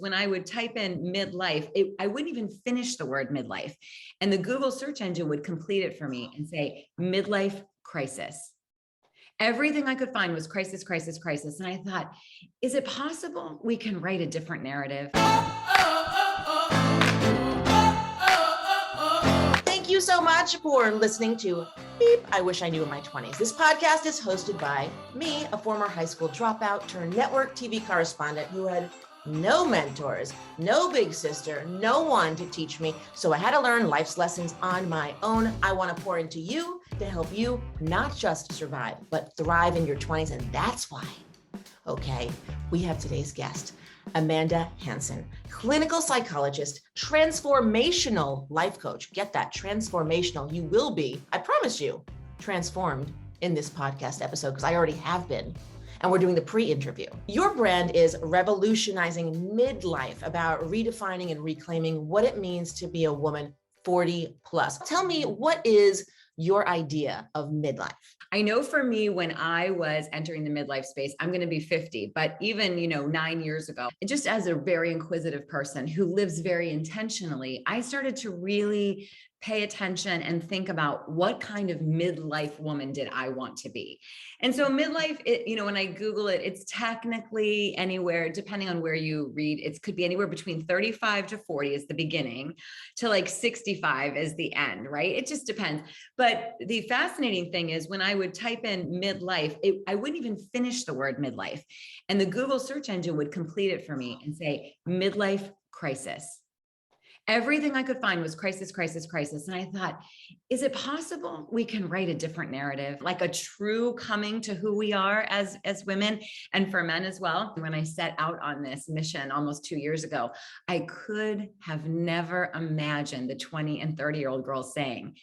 When I would type in midlife, I wouldn't even finish the word midlife. And the Google search engine would complete it for me and say midlife crisis. Everything I could find was crisis, crisis, crisis. And I thought, is it possible we can write a different narrative? Thank you so much for listening to Beep, I Wish I Knew in My 20s. This podcast is hosted by me, a former high school dropout turned network TV correspondent who had no mentors, no big sister, no one to teach me. So I had to learn life's lessons on my own. I want to pour into you to help you not just survive, but thrive in your 20s. And that's why, okay, we have today's guest, Amanda Hanson, clinical psychologist, transformational life coach. Get that, transformational. You will be, I promise you, transformed in this podcast episode because I already have been. And we're doing the pre-interview. Your brand is Revolutionizing Midlife, about redefining and reclaiming what it means to be a woman 40 plus. Tell me, what is your idea of midlife? I know for me, when I was entering the midlife space, I'm going to be 50, but even, 9 years ago, just as a very inquisitive person who lives very intentionally, I started to really pay attention and think about what kind of midlife woman did I want to be. And so midlife, when I Google it, it's technically anywhere, depending on where you read, it could be anywhere between 35 to 40 is the beginning to like 65 is the end, right? It just depends. But the fascinating thing is when I would type in midlife, I wouldn't even finish the word midlife. And the Google search engine would complete it for me and say midlife crisis. Everything I could find was crisis, crisis, crisis. And I thought, is it possible we can write a different narrative, like a true coming to who we are as women and for men as well? When I set out on this mission almost 2 years ago, I could have never imagined the 20 and 30-year-old girls saying,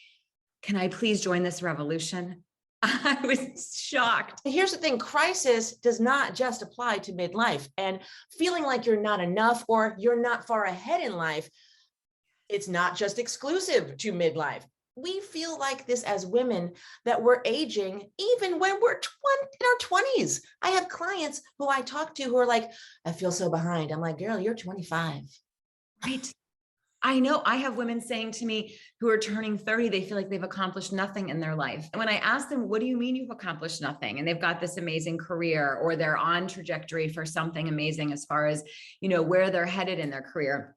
can I please join this revolution? I was shocked. Here's the thing, crisis does not just apply to midlife, and feeling like you're not enough or you're not far ahead in life. It's not just exclusive to midlife. We feel like this as women, that we're aging even when we're in our 20s. I have clients who I talk to who are like, I feel so behind. I'm like, girl, you're 25. Right. I know. I have women saying to me who are turning 30, they feel like they've accomplished nothing in their life. And when I ask them, what do you mean you've accomplished nothing? And they've got this amazing career, or they're on trajectory for something amazing as far as, where they're headed in their career.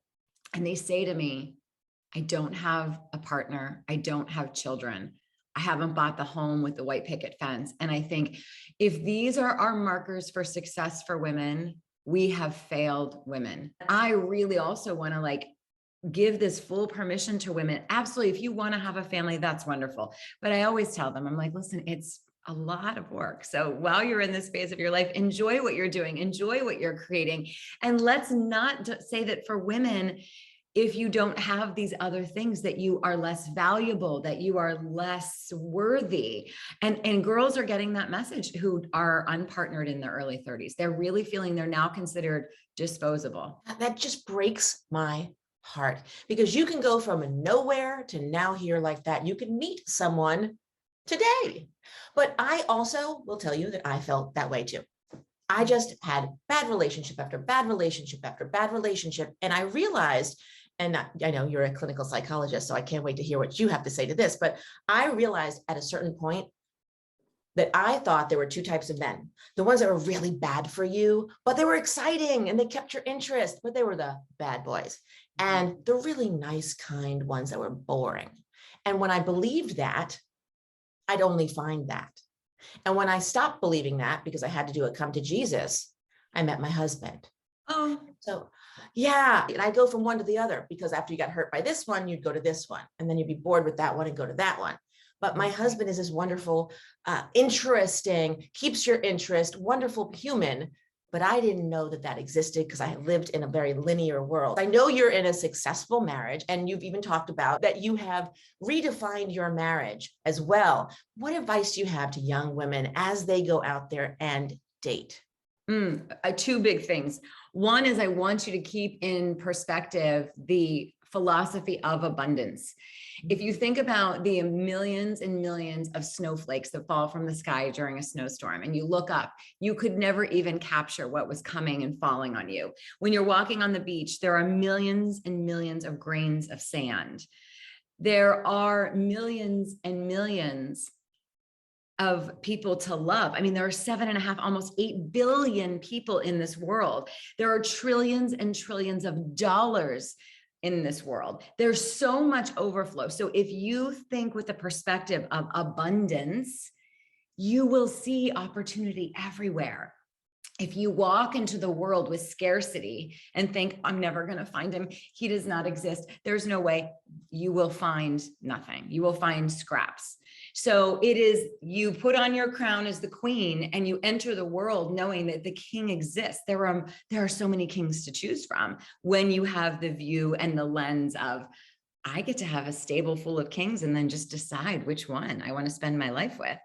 And they say to me, I don't have a partner. I don't have children. I haven't bought the home with the white picket fence. And I think if these are our markers for success for women, we have failed women. I really also want to give this full permission to women. Absolutely. If you want to have a family, that's wonderful. But I always tell them, I'm like, listen, it's a lot of work. So while you're in this phase of your life, enjoy what you're doing, enjoy what you're creating. And let's not say that for women, if you don't have these other things, that you are less valuable, that you are less worthy. And girls are getting that message who are unpartnered in their early 30s. They're really feeling they're now considered disposable. That just breaks my heart, because you can go from nowhere to now here like that. You can meet someone today. But I also will tell you that I felt that way too. I just had bad relationship after bad relationship after bad relationship. And I realized, and I know you're a clinical psychologist, so I can't wait to hear what you have to say to this, but I realized at a certain point that I thought there were two types of men: the ones that were really bad for you, but they were exciting and they kept your interest, but they were the bad boys, and the really nice, kind ones that were boring. And when I believed that, I'd only find that. And when I stopped believing that, because I had to do a come to Jesus, I met my husband. Oh, so yeah. And I go from one to the other, because after you got hurt by this one, you'd go to this one, and then you'd be bored with that one and go to that one. But my husband is this wonderful, interesting, keeps your interest, wonderful human. But I didn't know that that existed because I lived in a very linear world. I know you're in a successful marriage, and you've even talked about that you have redefined your marriage as well. What advice do you have to young women as they go out there and date? Two big things. One is I want you to keep in perspective the philosophy of abundance. If you think about the millions and millions of snowflakes that fall from the sky during a snowstorm, and you look up, you could never even capture what was coming and falling on you. When you're walking on the beach, there are millions and millions of grains of sand. There are millions and millions of people to love. I mean, there are 7.5, almost 8 billion people in this world. There are trillions and trillions of dollars in this world. There's so much overflow. So if you think with the perspective of abundance, you will see opportunity everywhere. If you walk into the world with scarcity and think, I'm never going to find him, he does not exist, there's no way, you will find nothing. You will find scraps. So it is, you put on your crown as the queen and you enter the world knowing that the king exists. There are so many kings to choose from when you have the view and the lens of, I get to have a stable full of kings and then just decide which one I want to spend my life with.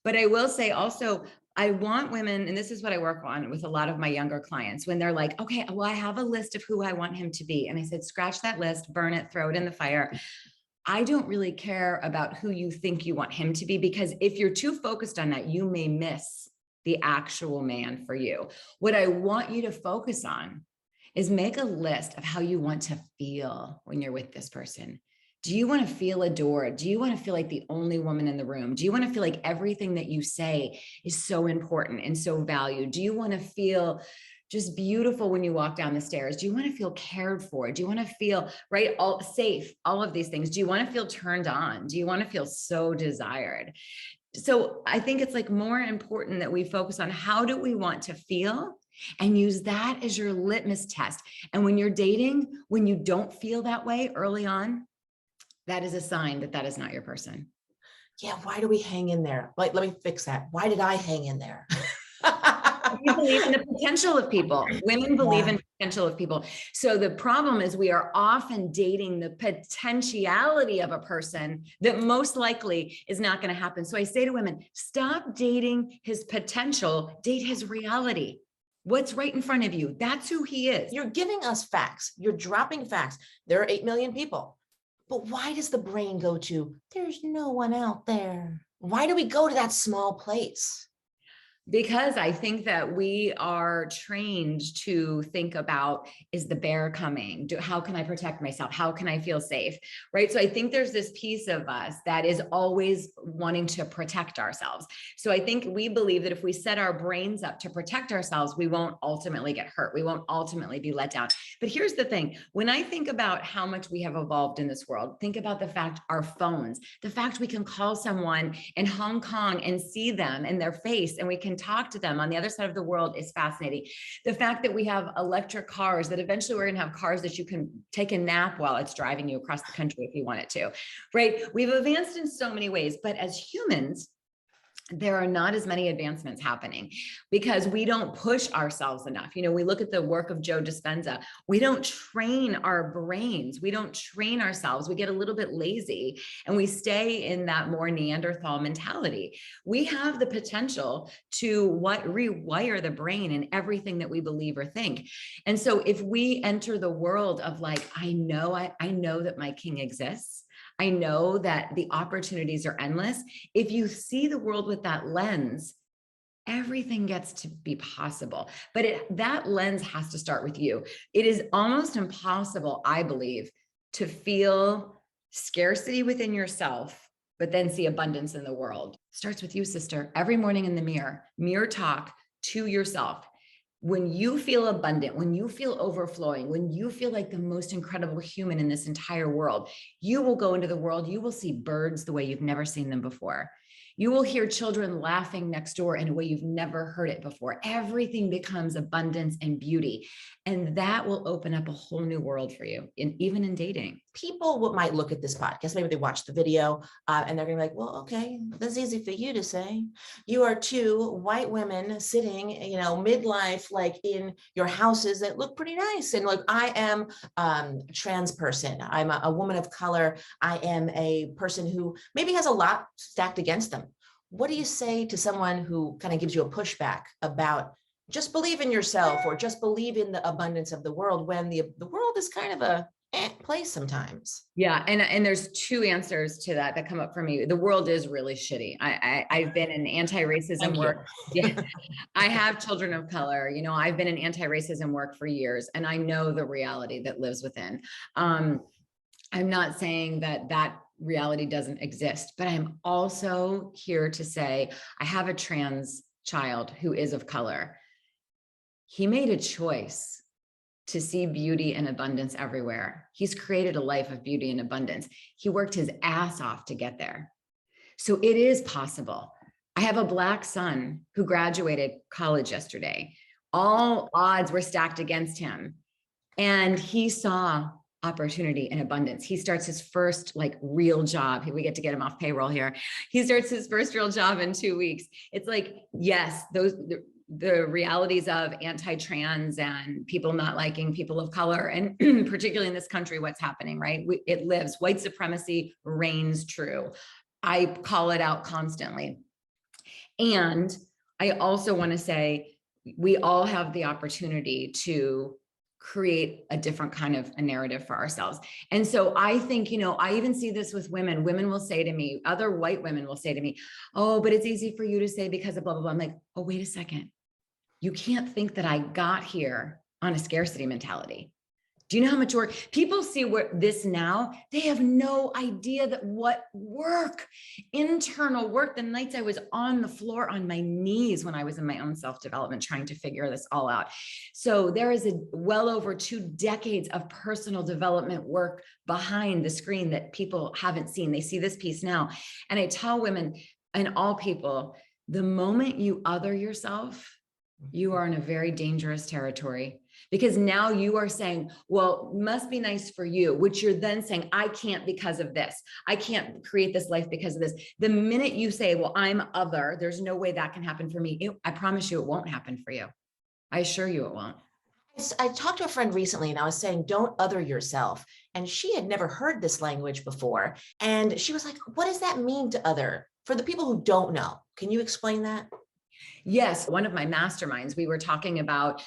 But I will say also, I want women, and this is what I work on with a lot of my younger clients, when they're like, okay, well, I have a list of who I want him to be. And I said, scratch that list, burn it, throw it in the fire. I don't really care about who you think you want him to be, because if you're too focused on that, you may miss the actual man for you. What I want you to focus on is make a list of how you want to feel when you're with this person. Do you want to feel adored? Do you want to feel like the only woman in the room? Do you want to feel like everything that you say is so important and so valued? Do you want to feel just beautiful when you walk down the stairs? Do you want to feel cared for? Do you want to feel all safe? All of these things. Do you want to feel turned on? Do you want to feel so desired? So I think it's like more important that we focus on how do we want to feel and use that as your litmus test. And when you're dating, when you don't feel that way early on, that is a sign that that is not your person. Yeah. Why do we hang in there? Like, let me fix that. Why did I hang in there? We believe in the potential of people. Women believe in the potential of people. So the problem is we are often dating the potentiality of a person that most likely is not going to happen. So I say to women, stop dating his potential, date his reality. What's right in front of you? That's who he is. You're giving us facts. You're dropping facts. There are 8 million people. But why does the brain go to, there's no one out there? Why do we go to that small place? Because I think that we are trained to think about, is the bear coming? How can I protect myself? How can I feel safe? Right. So I think there's this piece of us that is always wanting to protect ourselves. So I think we believe that if we set our brains up to protect ourselves, we won't ultimately get hurt. We won't ultimately be let down. But here's the thing. When I think about how much we have evolved in this world, think about the fact our phones, the fact we can call someone in Hong Kong and see them in their face and we can talk to them on the other side of the world is fascinating. The fact that we have electric cars, that eventually we're going to have cars that you can take a nap while it's driving you across the country if you want it to, right? We've advanced in so many ways, but as humans, there are not as many advancements happening because we don't push ourselves enough. You know, we look at the work of Joe Dispenza. We don't train our brains. We don't train ourselves. We get a little bit lazy and we stay in that more Neanderthal mentality. We have the potential to rewire the brain and everything that we believe or think. And so if we enter the world of like, I know that my king exists. I know that the opportunities are endless. If you see the world with that lens, everything gets to be possible. But that lens has to start with you. It is almost impossible, I believe, to feel scarcity within yourself, but then see abundance in the world. It starts with you, sister. Every morning in the mirror talk to yourself. When you feel abundant, when you feel overflowing, when you feel like the most incredible human in this entire world, you will go into the world, you will see birds the way you've never seen them before. You will hear children laughing next door in a way you've never heard it before. Everything becomes abundance and beauty. And that will open up a whole new world for you, even in dating. People might look at this podcast, maybe they watch the video and they're gonna be like, well, okay, that's easy for you to say. You are two white women sitting, midlife, like in your houses that look pretty nice. And like, I am a trans person. I'm a woman of color. I am a person who maybe has a lot stacked against them. What do you say to someone who kind of gives you a pushback about just believe in yourself or just believe in the abundance of the world when the world is kind of a place sometimes. Yeah. And there's two answers to that come up for me. The world is really shitty. I've been in anti-racism work. Yeah. I have children of color. I've been in anti-racism work for years, and I know the reality that lives within. I'm not saying that reality doesn't exist, but I'm also here to say I have a trans child who is of color. He made a choice to see beauty and abundance everywhere. He's created a life of beauty and abundance. He worked his ass off to get there. So it is possible. I have a Black son who graduated college yesterday. All odds were stacked against him, and he saw opportunity and abundance. He starts his first real job. We get to get him off payroll here. He starts his first real job in 2 weeks. It's yes, the realities of anti-trans and people not liking people of color, and particularly in this country, what's happening, right? It lives. White supremacy reigns true. I call it out constantly. And I also want to say, we all have the opportunity to create a different kind of a narrative for ourselves. And so I think, I even see this with women. Women will say to me, other white women will say to me, oh, but it's easy for you to say because of blah, blah, blah. I'm like, oh, wait a second. You can't think that I got here on a scarcity mentality. Do you know how much work people see this now? They have no idea that what work, internal work, the nights I was on the floor on my knees when I was in my own self-development, trying to figure this all out. So there is well over 2 decades of personal development work behind the screen that people haven't seen. They see this piece now. And I tell women and all people, the moment you other yourself, you are in a very dangerous territory, because now you are saying, well, must be nice for you, which you're then saying, I can't because of this. I can't create this life because of this. The minute you say, well, I'm other, there's no way that can happen for me. I promise you it won't happen for you. I assure you it won't. I talked to a friend recently and I was saying, don't other yourself. And she had never heard this language before. And she was like, what does that mean to other? For the people who don't know, can you explain that? Yes. One of my masterminds, we were talking about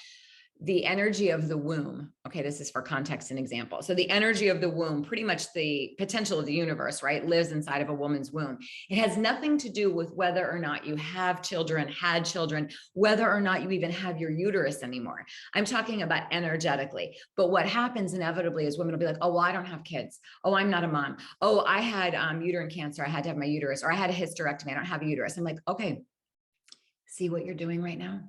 the energy of the womb. Okay, this is for context and example. So the energy of the womb, pretty much the potential of the universe, right, lives inside of a woman's womb. It has nothing to do with whether or not you have children, had children, whether or not you even have your uterus anymore. I'm talking about energetically. But what happens inevitably is women will be like, oh, well, I don't have kids. Oh, I'm not a mom. Oh, I had uterine cancer. I had to have my uterus, or I had a hysterectomy. I don't have a uterus. I'm like, okay, see what you're doing right now?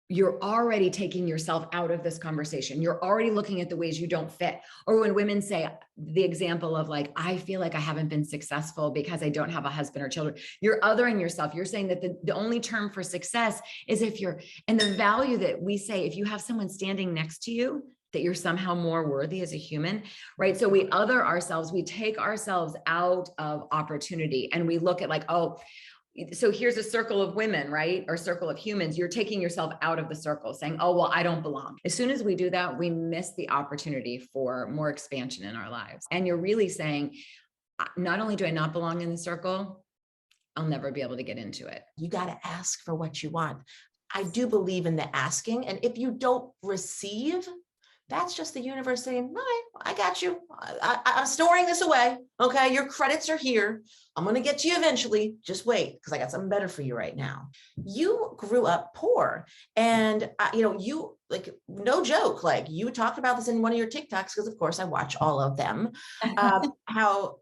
You're already taking yourself out of this conversation. You're already looking at the ways you don't fit. Or when women say the example of I feel like I haven't been successful because I don't have a husband or children, you're othering yourself. You're saying that the only term for success is and the value that we say, if you have someone standing next to you, that you're somehow more worthy as a human, right? So we other ourselves, we take ourselves out of opportunity, and we look at oh, so here's a circle of women, right? Or circle of humans. You're taking yourself out of the circle, saying, oh, well, I don't belong. As soon as we do that, we miss the opportunity for more expansion in our lives. And you're really saying, not only do I not belong in the circle, I'll never be able to get into it. You got to ask for what you want. I do believe in the asking. And if you don't receive, that's just the universe saying, all right, I got you. I'm storing this away. Okay, your credits are here. I'm going to get to you eventually. Just wait, because I got something better for you right now. You grew up poor, and you no joke. You talked about this in one of your TikToks, because of course I watch all of them. How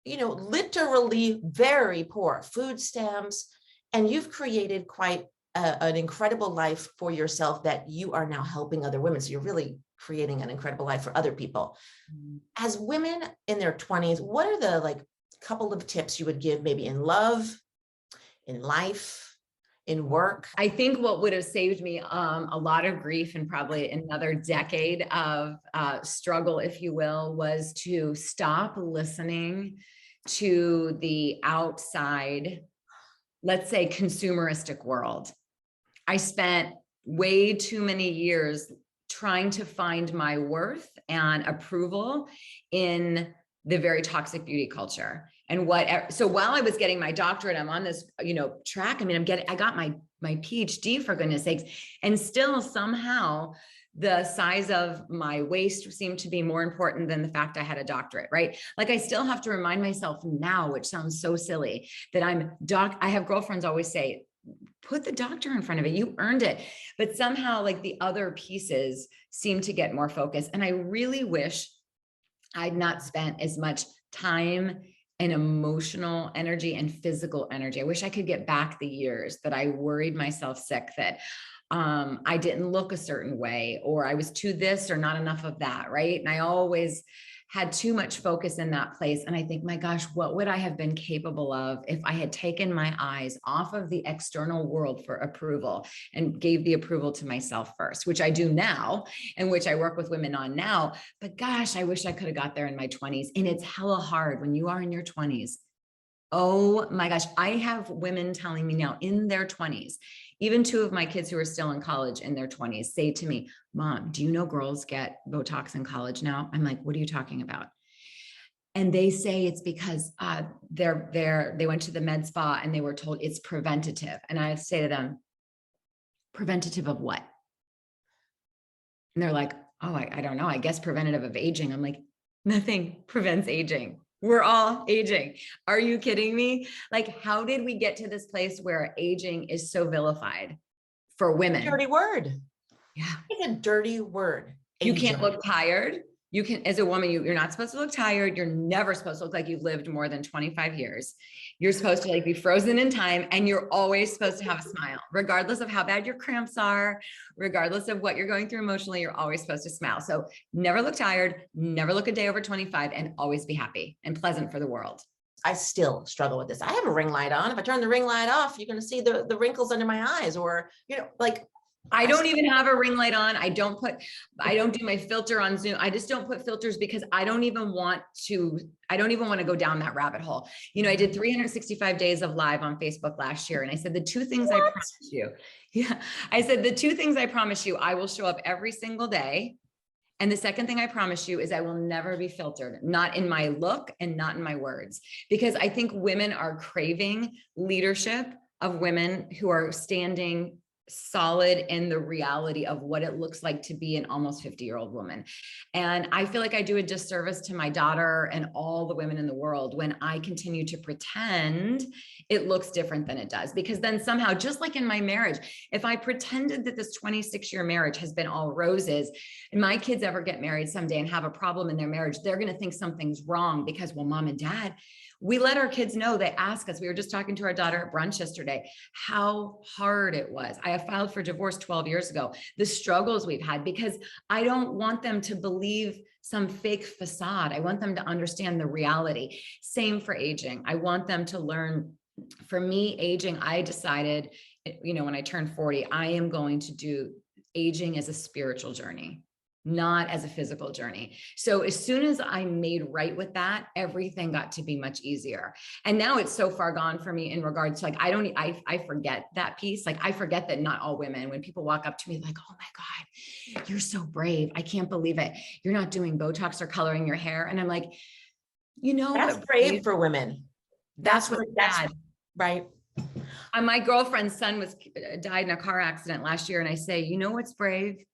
literally very poor, food stamps, and you've created quite an incredible life for yourself that you are now helping other women. So you're really creating an incredible life for other people. As women in their 20s, what are the couple of tips you would give, maybe in love, in life, in work? I think what would have saved me a lot of grief and probably another decade of struggle, if you will, was to stop listening to the outside, let's say, consumeristic world. I spent way too many years trying to find my worth and approval in the very toxic beauty culture. And so while I was getting my doctorate, I'm on this, track. I mean, I got my PhD, for goodness sakes. And still somehow the size of my waist seemed to be more important than the fact I had a doctorate, right? Like I still have to remind myself now, which sounds so silly, that I have girlfriends always say, put the doctor in front of it. You earned it. But somehow like the other pieces seem to get more focused. And I really wish I'd not spent as much time and emotional energy and physical energy. I wish I could get back the years that I worried myself sick that I didn't look a certain way, or I was too this or not enough of that, right? And I always had too much focus in that place. And I think, my gosh, what would I have been capable of if I had taken my eyes off of the external world for approval and gave the approval to myself first, which I do now, and which I work with women on now. But gosh, I wish I could have got there in my 20s. And it's hella hard when you are in your 20s. Oh my gosh, I have women telling me now in their 20s, even two of my kids who are still in college in their 20s say to me, Mom, do you know girls get Botox in college now? I'm like, what are you talking about? And they say it's because they went to the med spa and they were told it's preventative. And I say to them, preventative of what? And they're like, oh, I don't know. I guess preventative of aging. I'm like, nothing prevents aging. We're all aging. Are you kidding me? Like, how did we get to this place where aging is so vilified for women? Dirty word. Yeah. It's a dirty word. You can't look tired. You can, as a woman, you're not supposed to look tired. You're never supposed to look like you've lived more than 25 years. You're supposed to like be frozen in time, and you're always supposed to have a smile, regardless of how bad your cramps are, regardless of what you're going through emotionally, you're always supposed to smile. So never look tired, never look a day over 25, and always be happy and pleasant for the world. I still struggle with this. I have a ring light on. If I turn the ring light off, you're going to see the wrinkles under my eyes, or, like, I don't even have a ring light on. I don't do my filter on Zoom. I just don't put filters because I don't even want to go down that rabbit hole. I did 365 days of live on Facebook last year. And I said, the two things I promise you. Yeah. I said, the two things I promise you, I will show up every single day. And the second thing I promise you is I will never be filtered, not in my look and not in my words, because I think women are craving leadership of women who are standing solid in the reality of what it looks like to be an almost 50-year-old woman. And I feel like I do a disservice to my daughter and all the women in the world when I continue to pretend it looks different than it does. Because then somehow, just like in my marriage, if I pretended that this 26-year marriage has been all roses, and my kids ever get married someday and have a problem in their marriage, they're going to think something's wrong because, well, Mom and Dad, we let our kids know. They ask us, we were just talking to our daughter at brunch yesterday, how hard it was. I have filed for divorce 12 years ago, the struggles we've had, because I don't want them to believe some fake facade. I want them to understand the reality. Same for aging. I want them to learn. For me, aging, I decided, when I turned 40, I am going to do aging as a spiritual journey, not as a physical journey. So as soon as I made right with that, everything got to be much easier. And now it's so far gone for me in regards to like, I forget that piece. Like I forget that not all women, when people walk up to me like, oh my God, you're so brave. I can't believe it. You're not doing Botox or coloring your hair. And I'm like, that's brave for women. That's bad. Right. And my girlfriend's son died in a car accident last year. And I say, what's brave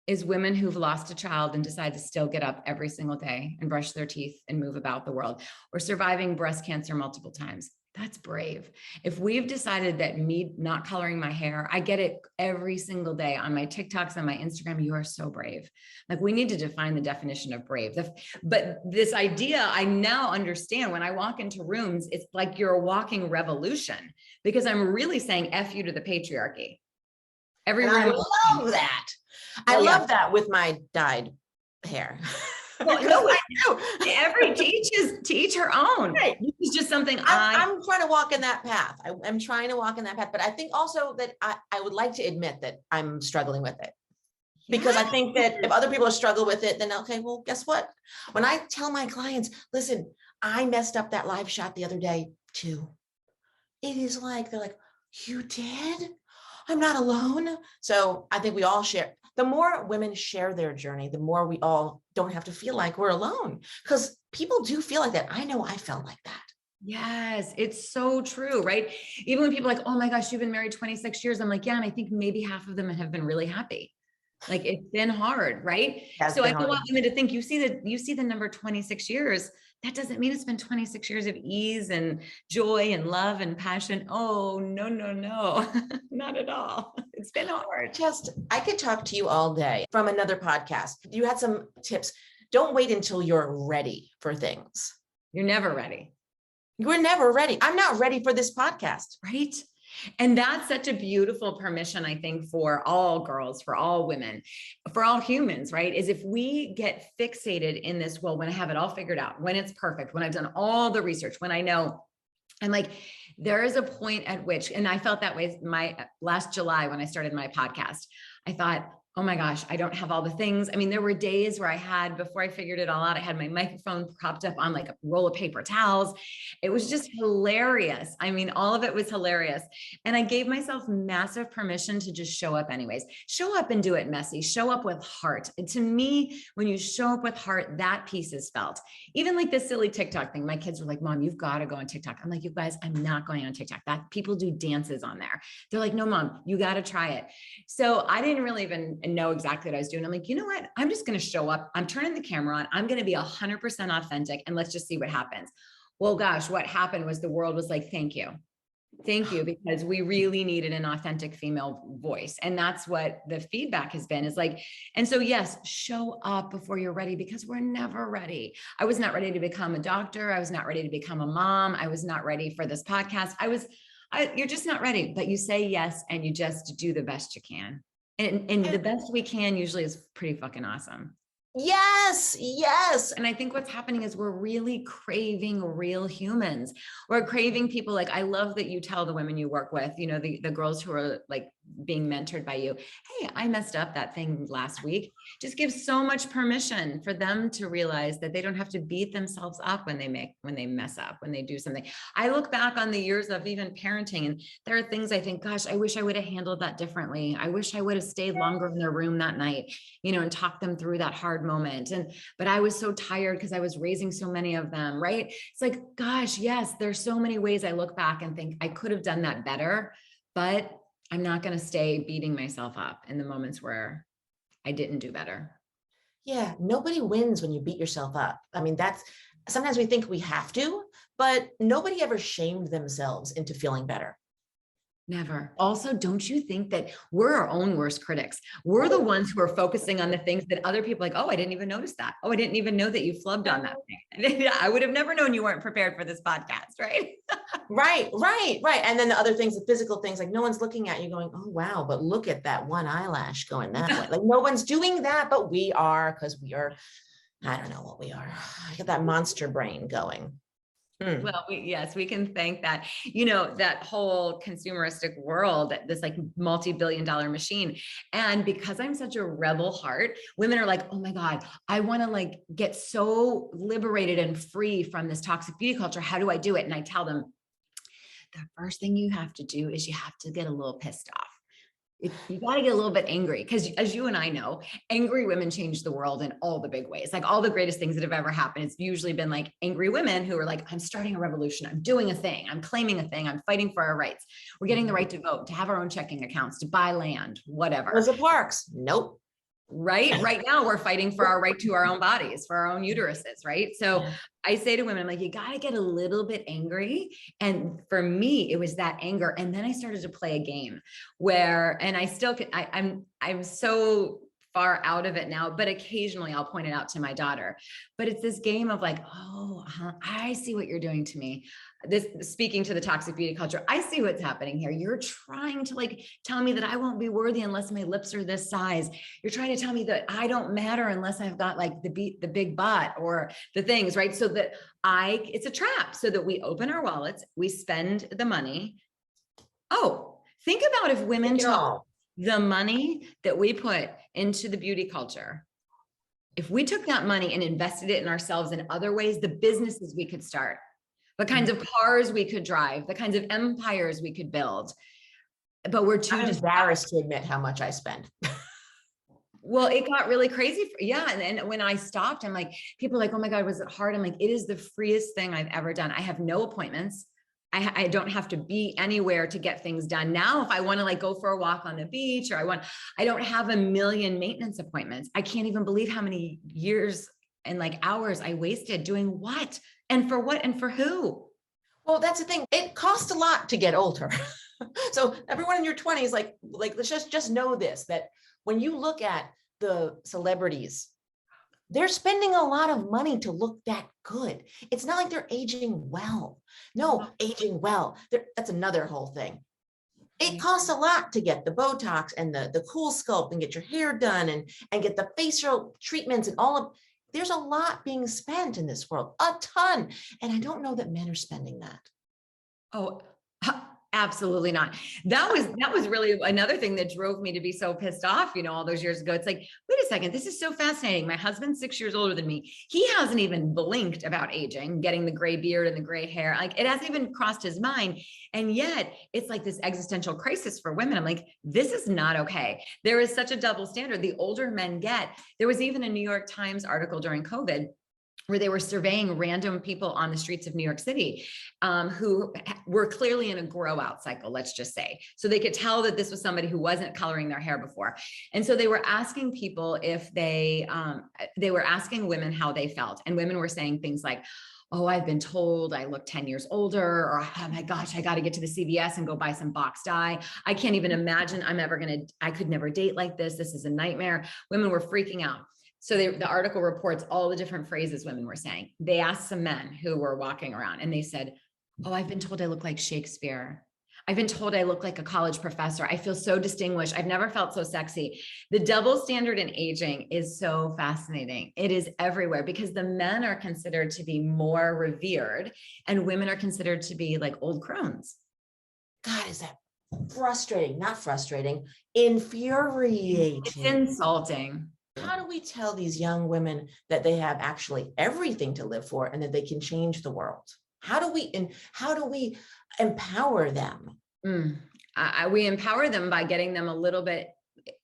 is women who've lost a child and decide to still get up every single day and brush their teeth and move about the world, or surviving breast cancer multiple times. That's brave. If we've decided that me not coloring my hair, I get it every single day on my TikToks and my Instagram. You are so brave. Like we need to define the definition of brave. But this idea, I now understand when I walk into rooms, it's like you're a walking revolution, because I'm really saying F you to the patriarchy. I love that. I love that with my dyed hair. Well, no, I do. To each her own. Right. It's just something I'm trying to walk in that path. I'm trying to walk in that path, but I think also that I would like to admit that I'm struggling with it, because I think that if other people struggle with it, then okay, well, guess what? When I tell my clients, listen, I messed up that live shot the other day too. It is like, they're like, you did? I'm not alone. So I think we all share. The more women share their journey, the more we all don't have to feel like we're alone, because people do feel like that. I know I felt like that. Yes, it's so true, right? Even when people are like, oh my gosh, you've been married 26 years. I'm like, yeah. And I think maybe half of them have been really happy. Like it's been hard, right? Has So I been don't hard. want women to think you see the number 26 years. That doesn't mean it's been 26 years of ease and joy and love and passion. Oh, no, no, no, not at all. It's been hard. I could talk to you all day from another podcast. You had some tips. Don't wait until you're ready for things. You're never ready. You're never ready. I'm not ready for this podcast. Right. And that's such a beautiful permission, I think, for all girls, for all women, for all humans, right? Is if we get fixated in this, well, when I have it all figured out, when it's perfect, when I've done all the research, when I know, I'm like, there is a point at which, and I felt that way my last July when I started my podcast, I thought, oh my gosh, I don't have all the things. I mean, there were days where I had, before I figured it all out, I had my microphone propped up on like a roll of paper towels. It was just hilarious. I mean, all of it was hilarious. And I gave myself massive permission to just show up anyways. Show up and do it messy. Show up with heart. And to me, when you show up with heart, that piece is felt. Even like this silly TikTok thing. My kids were like, Mom, you've got to go on TikTok. I'm like, you guys, I'm not going on TikTok. That people do dances on there. They're like, no, Mom, you got to try it. So I didn't really even know exactly what I was doing. I'm like, you know what? I'm just going to show up. I'm turning the camera on. I'm going to be 100% authentic and let's just see what happens. Well, gosh, what happened was the world was like, thank you. Thank you, because we really needed an authentic female voice. And that's what the feedback has been, is like, and so yes, show up before you're ready, because we're never ready. I was not ready to become a doctor. I was not ready to become a mom. I was not ready for this podcast. You're just not ready, but you say yes and you just do the best you can. And the best we can usually is pretty fucking awesome. Yes, yes. And I think what's happening is we're really craving real humans. We're craving people. Like, I love that you tell the women you work with, you know, the girls who are like being mentored by you, hey, I messed up that thing last week. Just give so much permission for them to realize that they don't have to beat themselves up when they mess up, when they do something. I look back on the years of even parenting, and there are things I think, gosh, I wish I would have handled that differently. I wish I would have stayed longer in their room that night, you know, and talked them through that hard moment. But I was so tired because I was raising so many of them, right? It's like, gosh, yes, there's so many ways I look back and think I could have done that better, but I'm not going to stay beating myself up in the moments where I didn't do better. Yeah, nobody wins when you beat yourself up. I mean, sometimes we think we have to, but nobody ever shamed themselves into feeling better. Never. Also, don't you think that we're our own worst critics? We're the ones who are focusing on the things that other people like, oh, I didn't even notice that. Oh, I didn't even know that you flubbed on that thing. I would have never known you weren't prepared for this podcast, right? Right. And then the other things, the physical things, like no one's looking at you going, oh, wow, but look at that one eyelash going that way. Like no one's doing that, but we are, because we are, I don't know what we are. I get that monster brain going. Well, yes, we can thank that, you know, that whole consumeristic world, this like multi-billion-dollar machine. And because I'm such a rebel heart, women are like, oh my God, I want to like get so liberated and free from this toxic beauty culture. How do I do it? And I tell them, the first thing you have to do is you have to get a little pissed off. You got to get a little bit angry, because as you and I know, angry women change the world in all the big ways. Like all the greatest things that have ever happened, it's usually been like angry women who are like, I'm starting a revolution. I'm doing a thing. I'm claiming a thing. I'm fighting for our rights. We're getting the right to vote, to have our own checking accounts, to buy land, whatever. Because it works. Nope. Right now we're fighting for our right to our own bodies, for our own uteruses, right? So I say to women, I'm like, you got to get a little bit angry. And for me, it was that anger. And then I started to play a game where, and I still can, I'm so far out of it now, but occasionally I'll point it out to my daughter. But it's this game of like, oh, I see what you're doing to me. This, speaking to the toxic beauty culture, I see what's happening here. You're trying to like tell me that I won't be worthy unless my lips are this size. You're trying to tell me that I don't matter unless I've got like the big butt or the things, right? So that it's a trap, so that we open our wallets, we spend the money. Oh, think about if women took the money that we put into the beauty culture, if we took that money and invested it in ourselves in other ways, the businesses we could start, the kinds of cars we could drive, the kinds of empires we could build. But we're too embarrassed to admit how much I spend. Well, it got really crazy. And when I stopped, I'm like, people are like, oh my God, was it hard? I'm like, it is the freest thing I've ever done. I have no appointments. I don't have to be anywhere to get things done. Now, if I want to like go for a walk on the beach, or I don't have a million maintenance appointments. I can't even believe how many years and like hours I wasted doing what and for what and for who. Well, that's the thing. It costs a lot to get older. So everyone in your 20s, like let's just know this, that when you look at the celebrities, they're spending a lot of money to look that good. It's not like they're aging well. No, aging well. That's another whole thing. It costs a lot to get the Botox and the cool sculpt and get your hair done and get the facial treatments and all of, there's a lot being spent in this world, a ton. And I don't know that men are spending that. Oh, absolutely not. That was really another thing that drove me to be so pissed off, all those years ago. It's like, wait a second, this is so fascinating. My husband's 6 years older than me. He hasn't even blinked about aging, getting the gray beard and the gray hair. Like it hasn't even crossed his mind. And yet it's like this existential crisis for women. I'm like, this is not okay. There is such a double standard. The older men get, there was even a New York Times article during COVID where they were surveying random people on the streets of New York City who were clearly in a grow out cycle, let's just say. So they could tell that this was somebody who wasn't coloring their hair before. And so they were asking people if they were asking women how they felt. And women were saying things like, oh, I've been told I look 10 years older, or oh my gosh, I got to get to the CVS and go buy some box dye. I can't even imagine I could never date like this. This is a nightmare. Women were freaking out. So the article reports all the different phrases women were saying. They asked some men who were walking around and they said, oh, I've been told I look like Shakespeare. I've been told I look like a college professor. I feel so distinguished. I've never felt so sexy. The double standard in aging is so fascinating. It is everywhere because the men are considered to be more revered and women are considered to be like old crones. God, is that frustrating? Not frustrating, infuriating. It's insulting. How do we tell these young women that they have actually everything to live for and that they can change the world? How do we empower them? We empower them by getting them a little bit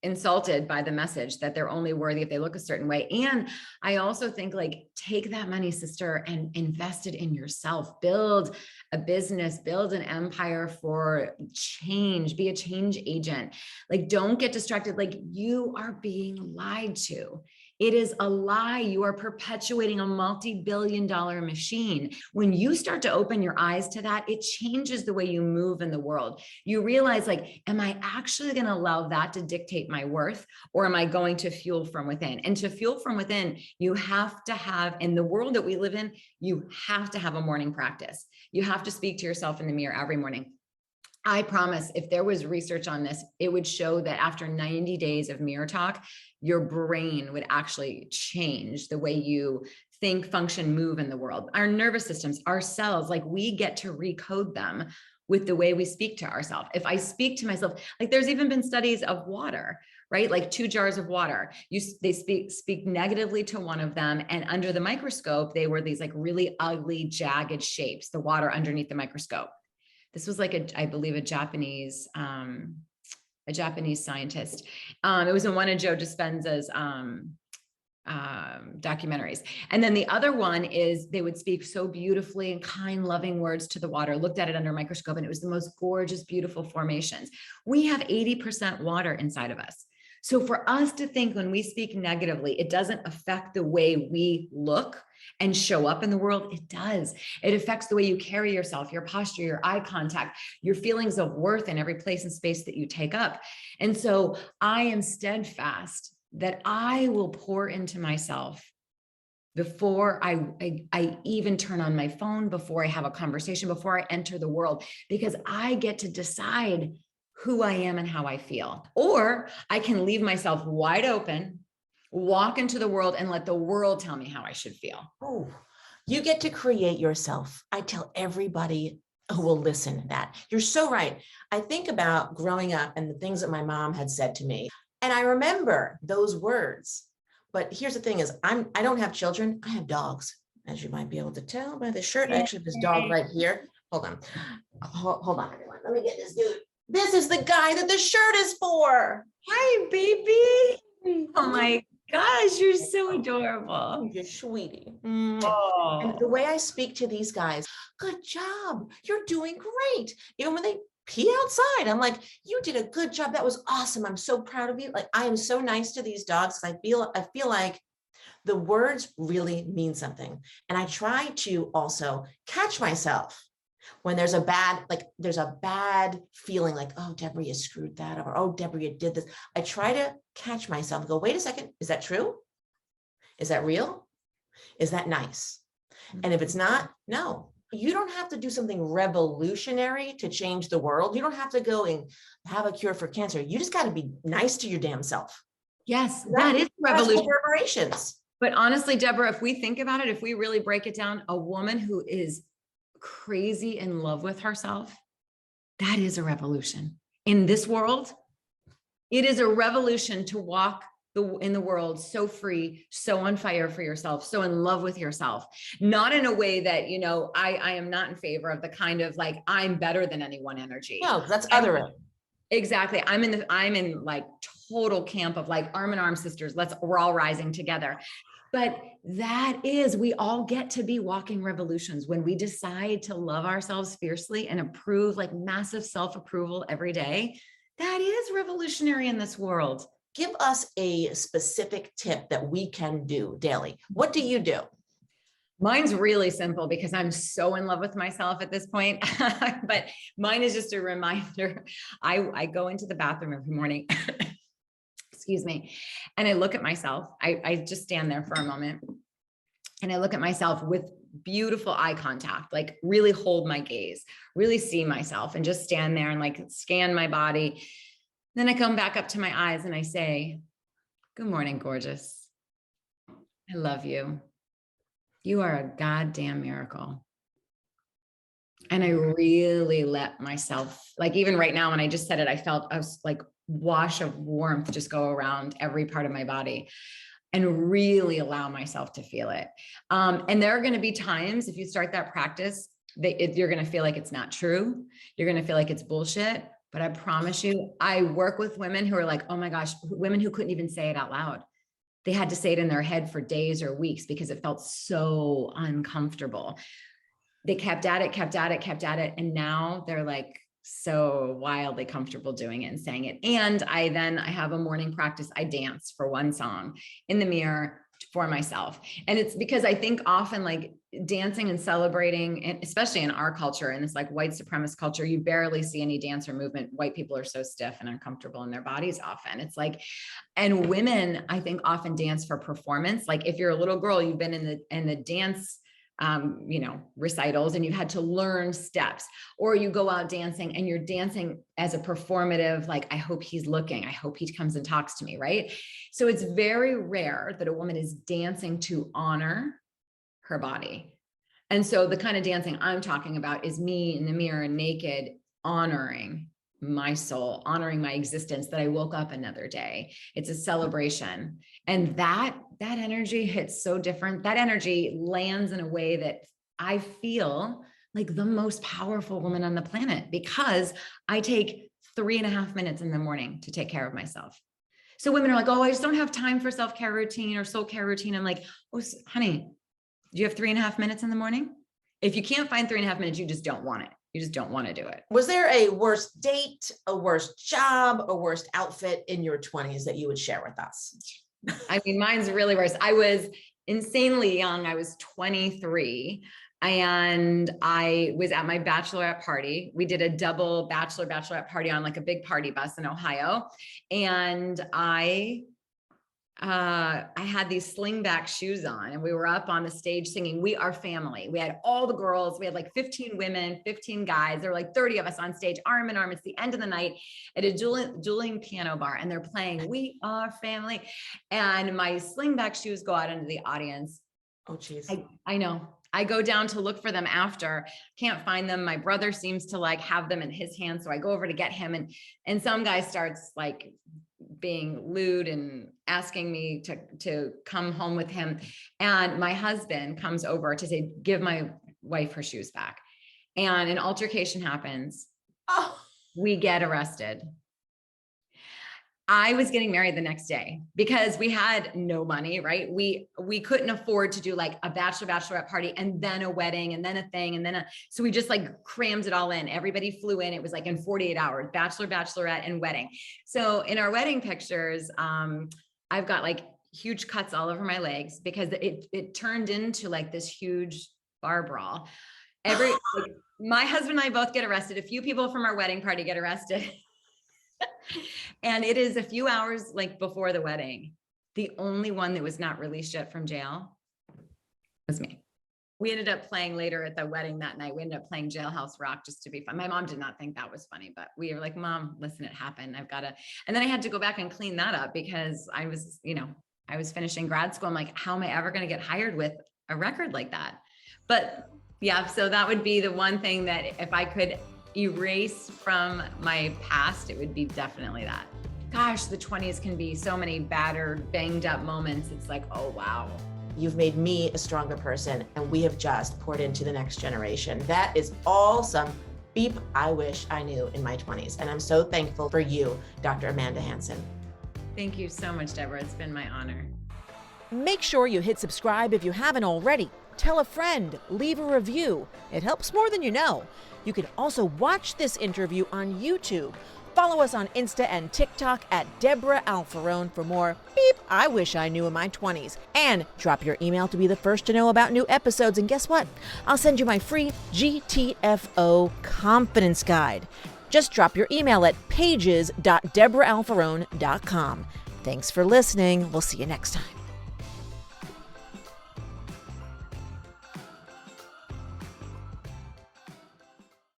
insulted by the message that they're only worthy if they look a certain way. And I also think like, take that money, sister, and invest it in yourself, build a business, build an empire for change, be a change agent. Like, don't get distracted. Like you are being lied to. It is a lie. You are perpetuating a multi-billion-dollar machine. When you start to open your eyes to that, it changes the way you move in the world. You realize like, am I actually going to allow that to dictate my worth, or am I going to fuel from within? And to fuel from within, you have to have, in the world that we live in, you have to have a morning practice. You have to speak to yourself in the mirror every morning. I promise if there was research on this, it would show that after 90 days of mirror talk, your brain would actually change the way you think, function, move in the world. Our nervous systems, our cells, like we get to recode them with the way we speak to ourselves. If I speak to myself, like there's even been studies of water, right? Like 2 jars of water, they speak negatively to one of them. And under the microscope, they were these like really ugly, jagged shapes, the water underneath the microscope. This was like I believe a Japanese scientist. It was in one of Joe Dispenza's documentaries. And then the other one is they would speak so beautifully and kind, loving words to the water, looked at it under a microscope, and it was the most gorgeous, beautiful formations. We have 80% water inside of us. So for us to think when we speak negatively, it doesn't affect the way we look and show up in the world. It does. It affects the way you carry yourself, your posture, your eye contact, your feelings of worth in every place and space that you take up. And so I am steadfast that I will pour into myself before I even turn on my phone, before I have a conversation, before I enter the world, because I get to decide who I am and how I feel. Or I can leave myself wide open, walk into the world and let the world tell me how I should feel. Oh, you get to create yourself. I tell everybody who will listen to that. You're so right. I think about growing up and the things that my mom had said to me, and I remember those words. But here's the thing is, I don't have children. I have dogs, as you might be able to tell by the shirt. I actually have this dog right here. Hold on. Hold on, everyone. Let me get this dude. This is the guy that the shirt is for. Hi, baby. Oh my gosh, you're so adorable. You're sweetie. And Oh, the way I speak to these guys, good job. You're doing great. Even when they pee outside, I'm like, you did a good job. That was awesome. I'm so proud of you. Like, I am so nice to these dogs. I feel like the words really mean something. And I try to also catch myself when there's a bad feeling like, oh, Debra, you screwed that up, or oh, Debra, you did this. I try to catch myself and go, wait a second, is that true? Is that real? Is that nice? And if it's not, no, you don't have to do something revolutionary to change the world. You don't have to go and have a cure for cancer. You just got to be nice to your damn self. yes, that is revolution. Reverberations. But honestly, Debra, if we think about it, if we really break it down, a woman who is crazy in love with herself, that is a revolution. In this world, it is a revolution to walk in the world so free, so on fire for yourself, so in love with yourself, not in a way that, you know, I am not in favor of the kind of like, I'm better than anyone energy. No, that's othering. Exactly. I'm in like total camp of like arm in arm sisters. We're all rising together. But we all get to be walking revolutions when we decide to love ourselves fiercely and approve, like massive self-approval every day. That is revolutionary in this world. Give us a specific tip that we can do daily. What do you do? Mine's really simple because I'm so in love with myself at this point. But mine is just a reminder. I go into the bathroom every morning, excuse me, and I look at myself. I just stand there for a moment and I look at myself with beautiful eye contact, like really hold my gaze, really see myself and just stand there and like scan my body. Then I come back up to my eyes and I say, good morning, gorgeous. I love you. You are a goddamn miracle. And I really let myself, like even right now, when I just said it, I felt a like wash of warmth just go around every part of my body and really allow myself to feel it. And there are going to be times if you start that practice, you're going to feel like it's not true. You're going to feel like it's bullshit. But I promise you, I work with women who are like, oh my gosh, women who couldn't even say it out loud. They had to say it in their head for days or weeks because it felt so uncomfortable. They kept at it. And now they're like so wildly comfortable doing it and saying it. And I have a morning practice. I dance for one song in the mirror for myself. And it's because I think often like dancing and celebrating, and especially in our culture, and it's like white supremacist culture, you barely see any dance or movement. White people are so stiff and uncomfortable in their bodies often. It's like, and women, I think often dance for performance. Like if you're a little girl, you've been in the dance recitals and you've had to learn steps, or you go out dancing and you're dancing as a performative, like, I hope he's looking, I hope he comes and talks to me. Right. So it's very rare that a woman is dancing to honor her body. And so the kind of dancing I'm talking about is me in the mirror naked, honoring my soul, honoring my existence, that I woke up another day. It's a celebration. And that energy hits so different. That energy lands in a way that I feel like the most powerful woman on the planet, because I take 3.5 minutes in the morning to take care of myself. So women are like, oh, I just don't have time for self-care routine or soul care routine. I'm like, oh, honey, do you have 3.5 minutes in the morning? If you can't find 3.5 minutes, you just don't want it. You just don't want to do it. Was there a worst date, a worst job, a worst outfit in your 20s that you would share with us? I mean, mine's really worse. I was insanely young. I was 23 and I was at my bachelorette party. We did a double bachelorette party on like a big party bus in Ohio. And I had these slingback shoes on and we were up on the stage singing We Are Family. We had all the girls, we had like 15 women, 15 guys. There were like 30 of us on stage, arm in arm. It's the end of the night at a dueling piano bar and they're playing We Are Family. And my slingback shoes go out into the audience. Oh, geez. I know. I go down to look for them after, can't find them. My brother seems to like have them in his hand. So I go over to get him and some guy starts like being lewd and asking me to come home with him. And my husband comes over to say, give my wife her shoes back. And an altercation happens. Oh. We get arrested. I was getting married the next day because we had no money, right? We couldn't afford to do like a bachelorette party and then a wedding and then a thing and then so we just like crammed it all in. Everybody flew in. It was like in 48 hours, bachelorette and wedding. So in our wedding pictures, I've got like huge cuts all over my legs because it turned into like this huge bar brawl. Like, my husband and I both get arrested. A few people from our wedding party get arrested. And it is a few hours like before the wedding. The only one that was not released yet from jail was me. We ended up playing later at the wedding that night. We ended up playing Jailhouse Rock just to be fun. My mom did not think that was funny, but we were like, Mom, listen, it happened. And then I had to go back and clean that up because I was finishing grad school. I'm like, how am I ever going to get hired with a record like that? But yeah, so that would be the one thing that if I could erase from my past, it would be definitely that. Gosh, the 20s can be so many battered, banged up moments. It's like, oh, wow. You've made me a stronger person, and we have just poured into the next generation. That is all some beep I wish I knew in my 20s. And I'm so thankful for you, Dr. Amanda Hanson. Thank you so much, Debra. It's been my honor. Make sure you hit subscribe if you haven't already. Tell a friend, leave a review. It helps more than you know. You can also watch this interview on YouTube. Follow us on Insta and TikTok at Debra Alfarone for more beep I wish I knew in my 20s. And drop your email to be the first to know about new episodes. And guess what? I'll send you my free GTFO confidence guide. Just drop your email at pages.debraalfarone.com. Thanks for listening. We'll see you next time.